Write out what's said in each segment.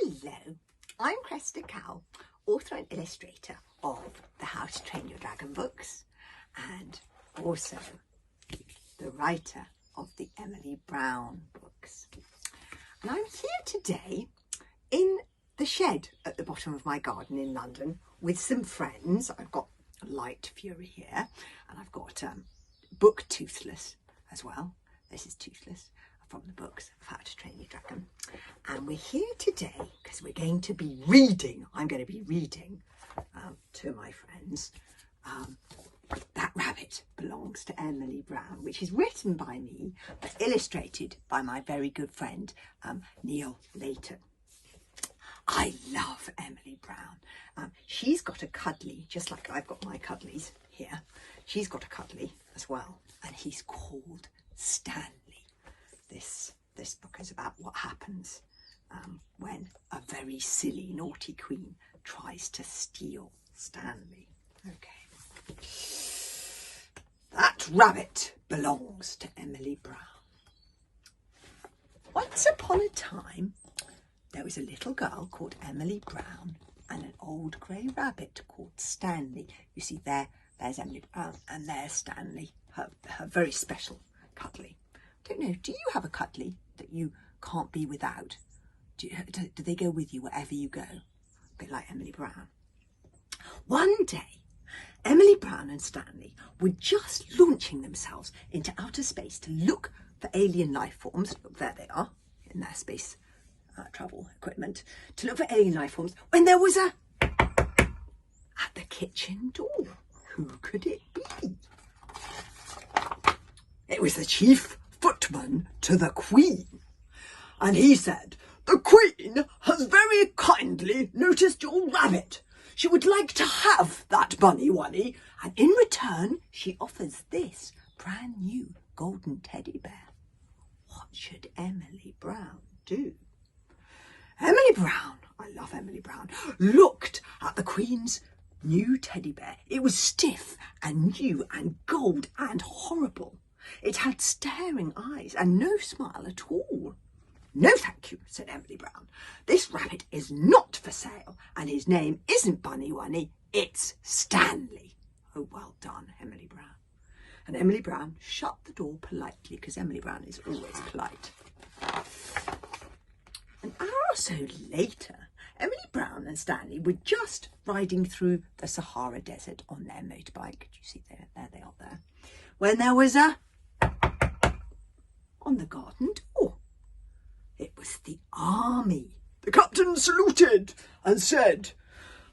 Hello, I'm Cressida, author and illustrator of the How to Train Your Dragon books and also the writer of the Emily Brown books. And I'm here today in the shed at the bottom of my garden in London with some friends. I've got Light Fury here and I've got book Toothless as well. This is Toothless from the books of How to Train Your Dragon. And we're here today because we're going to be reading. I'm going to be reading to my friends That Rabbit Belongs to Emily Brown, which is written by me but illustrated by my very good friend Neal Layton. I love Emily Brown. She's got a cuddly, just like I've got my cuddlies here. She's got a cuddly as well, and he's called Stanley. This book is about what happens when a very silly, naughty queen tries to steal Stanley. Okay. That rabbit belongs to Emily Brown. Once upon a time, there was a little girl called Emily Brown and an old grey rabbit called Stanley. You see there's Emily Brown and there's Stanley, her very special cuddly. I don't know, do you have a cuddly that you can't be without? Do they go with you wherever you go? A bit like Emily Brown. One day, Emily Brown and Stanley were just launching themselves into outer space to look for alien life forms. Look, there they are in their space travel equipment. To look for alien life forms when there was at the kitchen door. Who could it be? It was the chief footman to the Queen. And he said, "The Queen has very kindly noticed your rabbit. She would like to have that bunny wunny, and in return she offers this brand new golden teddy bear." What should Emily Brown do? Emily Brown, I love Emily Brown, looked at the Queen's new teddy bear. It was stiff and new and gold and horrible. It had staring eyes and no smile at all. "No, thank you," said Emily Brown. "This rabbit is not for sale, and his name isn't Bunny Wunny, it's Stanley." Oh, well done, Emily Brown. And Emily Brown shut the door politely, because Emily Brown is always polite. An hour or so later, Emily Brown and Stanley were just riding through the Sahara Desert on their motorbike. Do you see there they are there? When there was on the garden door. It was the army. The captain saluted and said,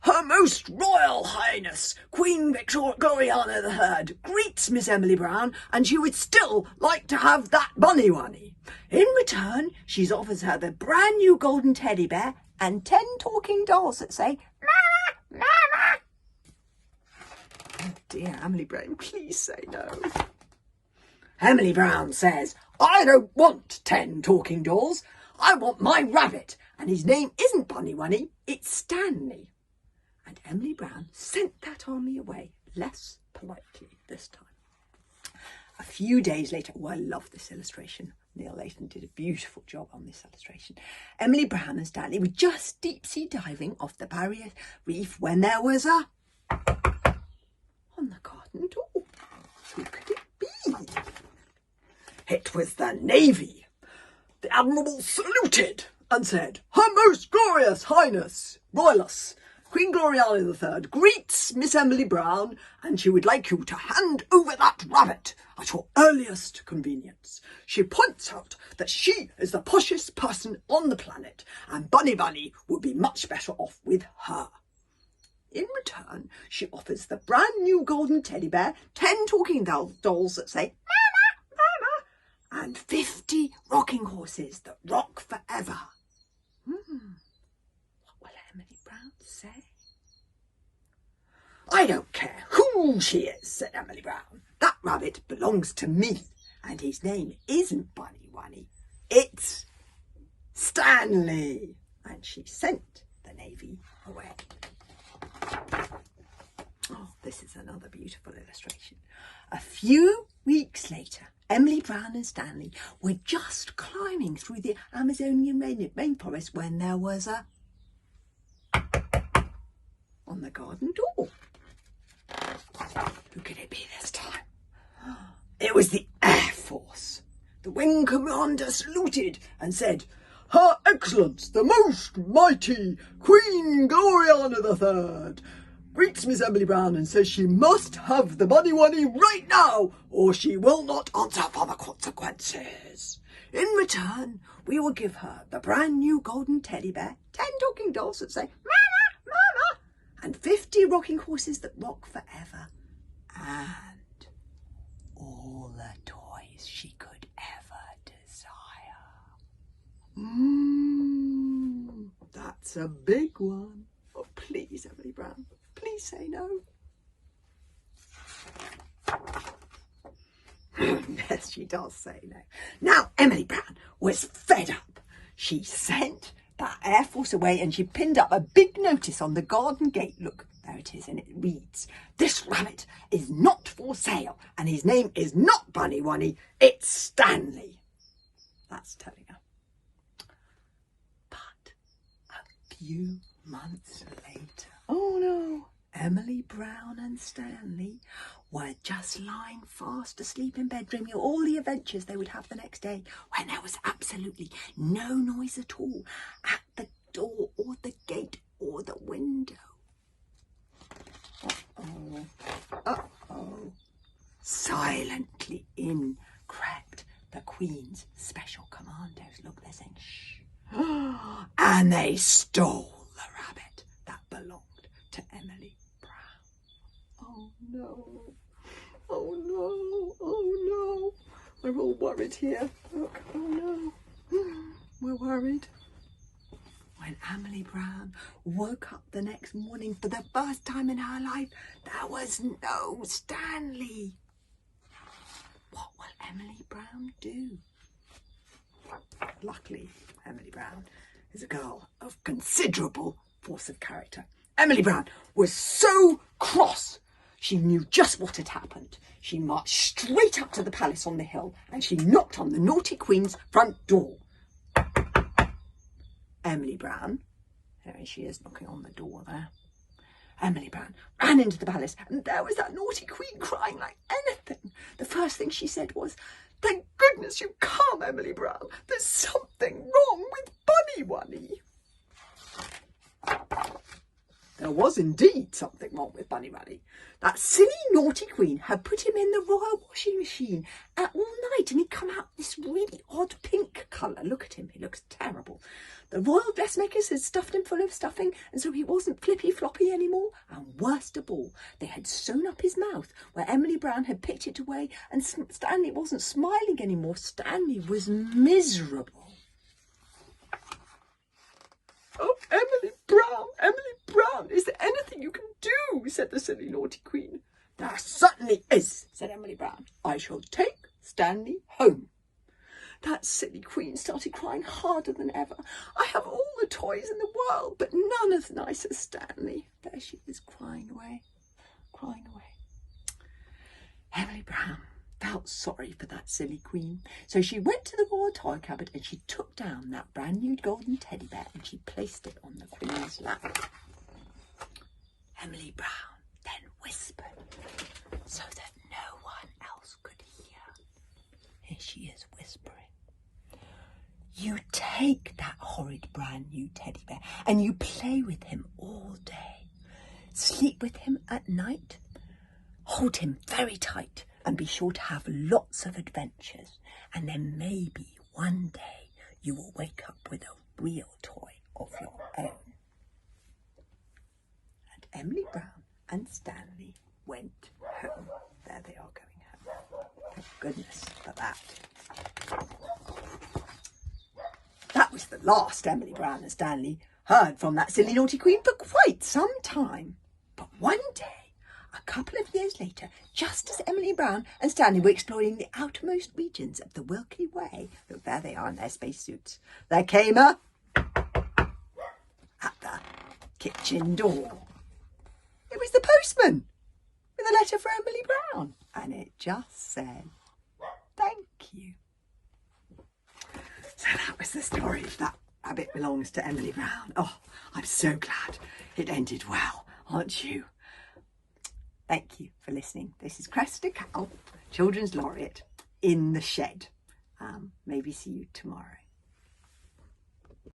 "Her Most Royal Highness, Queen Victoria III, greets Miss Emily Brown, and she would still like to have that bunny wunny. In return, she offers her the brand new golden teddy bear and 10 talking dolls that say, 'Mama, Mama.'" Oh dear, Emily Brown, please say no. Emily Brown says, "I don't want 10 talking dolls. I want my rabbit, and his name isn't Bunny Wunny, it's Stanley." And Emily Brown sent that army away, less politely this time. A few days later, I love this illustration. Neal Layton did a beautiful job on this illustration. Emily Brown and Stanley were just deep sea diving off the barrier reef when there was on the garden door. Who could it be? It was the Navy. The Admiral saluted and said, "Her Most Glorious Highness, Royalist, Queen Gloriana III, greets Miss Emily Brown, and she would like you to hand over that rabbit at your earliest convenience. She points out that she is the poshest person on the planet, and Bunny Bunny would be much better off with her. In return, she offers the brand new golden teddy bear, 10 talking dolls that say, 'Mama, Mama,' and 50 rocking horses that rock forever." What will Emily Brown say? "I don't care who she is," said Emily Brown. "That rabbit belongs to me, and his name isn't Bunny Wunny, it's Stanley." And she sent the Navy away. Oh, this is another beautiful illustration. A few weeks later, Emily Brown and Stanley were just climbing through the Amazonian rainforest when there was on the garden door. Who could it be this time? It was the Air Force. The wing commander saluted and said, "Her Excellence, the most mighty Queen Gloriana III, greets Miss Emily Brown and says she must have the Bunny Wunny right now, or she will not answer for the consequences. In return, we will give her the brand new golden teddy bear, 10 talking dolls that say, Mama, Mama, and 50 rocking horses that rock forever, and all the toys she could ever desire." That's a big one. Oh, please, Emily Brown, please say no. Yes, she does say no. Now, Emily Brown was fed up. She sent that Air Force away and she pinned up a big notice on the garden gate. Look, there it is, and it reads, "This rabbit is not for sale, and his name is not Bunny Wunny, it's Stanley." That's telling her. But a few months later, oh no, Emily Brown and Stanley were just lying fast asleep in bed, dreaming of all the adventures they would have the next day, when there was absolutely no noise at all at the door or the gate or the window. Uh-oh, uh-oh. Silently in crept the Queen's special commandos. Look, they're saying shh. And they stole the rabbit that belonged to Emily Brown. Oh no, oh no, oh no. We're all worried here. Look, oh no, we're worried. When Emily Brown woke up the next morning for the first time in her life, there was no Stanley. What will Emily Brown do? Luckily, Emily Brown is a girl of considerable force of character. Emily Brown was so cross. She knew just what had happened. She marched straight up to the palace on the hill and she knocked on the naughty Queen's front door. Emily Brown, there she is knocking on the door there. Emily Brown ran into the palace and there was that naughty Queen crying like anything. The first thing she said was, "Thank goodness you've come, Emily Brown. There's something wrong with Bunny Wunny." There was indeed something wrong with Bunny Wunny. That silly naughty Queen had put him in the royal washing machine all night and he'd come out this really odd pink colour. Look at him, he looks terrible. The royal dressmakers had stuffed him full of stuffing and so he wasn't flippy floppy anymore. And worst of all, they had sewn up his mouth where Emily Brown had picked it away and Stanley wasn't smiling anymore. Stanley was miserable. "Oh, Emily Brown, is there anything you can do?" said the silly naughty Queen. "There certainly is," said Emily Brown. "I shall take Stanley home." That silly Queen started crying harder than ever. "I have all the toys in the world, but none as nice as Stanley." There she is, crying away, crying away. Emily Brown felt sorry for that silly Queen, so she went to the royal toy cupboard and she took down that brand new golden teddy bear and she placed it on the Queen's lap. Emily Brown then whispered so that no one else could hear. Here she is whispering. "You take that horrid brand new teddy bear and you play with him all day. Sleep with him at night. Hold him very tight and be sure to have lots of adventures. And then maybe one day you will wake up with a real toy of your own." And Emily Brown and Stanley went home. There they are going home. Thank goodness for that. That was the last Emily Brown and Stanley heard from that silly naughty Queen for quite some time. But one day, a couple of years later, just as Emily Brown and Stanley were exploring the outermost regions of the Milky Way, look, there they are in their spacesuits, there came a at the kitchen door. It was the postman with a letter for Emily Brown, and it just said, "Thank you." So that was the story of That Rabbit Belongs to Emily Brown. Oh, I'm so glad it ended well. aren't you? Thank you for listening. This is Cressida Cow, Children's Laureate, in the shed. Maybe see you tomorrow.